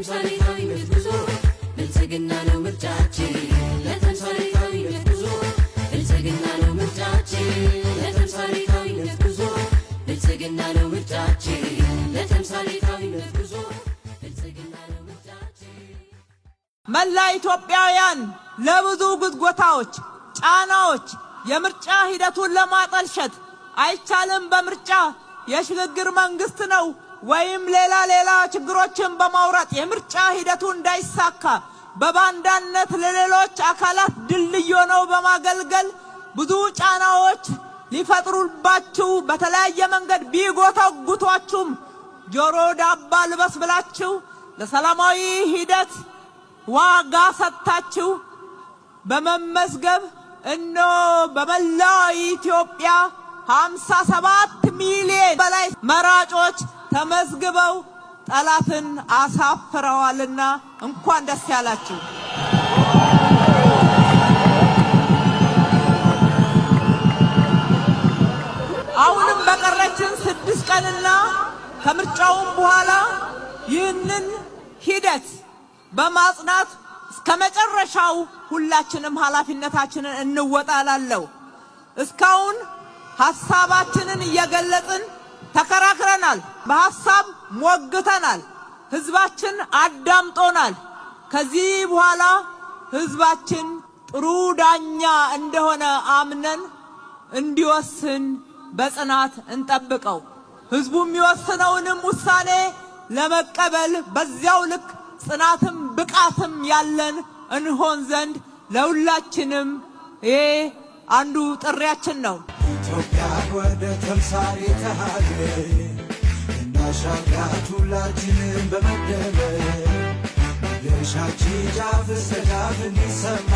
ለተምሳሌታዊነት ጉዞ ብልጽግና ነው ምርጫችን ለተምሳሌታዊነት ጉዞ ብልጽግና ነው ምርጫችን ለተምሳሌታዊነት ጉዞ ብልጽግና ነው ምርጫችን ለተምሳሌታዊነት ጉዞ ብልጽግና ነው ምርጫችን። መላ ኢትዮጵያውያን ለብዙ ጉትጎታዎች ጫናዎች የምርጫ ሂደቱን ለማጠልሸት አይቻልም በምርጫ የሽግግር መንግስት ነው ወይም ሌላ ችግሮችን በማውራት የምርጫ ሂደቱ እንዳይሳካ በባንዳነት ለሌሎች አካላት ድልድይ ሆነው በማገልገል ብዙ ጫናዎች ሊፈጥሩባችሁ በተለያየ መንገድ ቢጎተጉቷችሁም ጆሮ ዳባ ልበስ ብላችሁ ለሰላማዊ ሂደት ዋጋ ሰጥታችሁ በመመዝገብ በመላው ኢትዮጵያ 57 ሚሊዮን በላይ መራጮች ተመዝግበው ጠላትን አሳፍረዋልና እንኳን ደስ ያላችሁ። አሁንም በቀረችን 6 ቀንና ከምርጫውም በኋላ ይህንን ሂደት በማጽናት እስከመጨረሻው ሁላችንም ኃላፊነታችንን እንወጣላለን። እስካሁን ሐሳባችንን እየገለጽን ተከራክረናል፣ በሐሳብ ሞግተናል፣ ህዝባችን አዳምጦናል። ከዚህ በኋላ ህዝባችን ጥሩ ዳኛ እንደሆነ አምነን እንዲወስን በጽናት እንጠብቀው። ህዝቡ የሚወስነውንም ውሳኔ ለመቀበል በዚያው ልክ ጽናትም ብቃትም ያለን እንሆን ዘንድ ለሁላችንም ይሄ አንዱ ጥሪያችን ነው። ኢትዮጵያ ወደ ተምሳሌተ ሀገር እናሻግራት ሁላችንም በመደመር የሻችን ጫፍ እስከ ጫፍ እንዲሰማ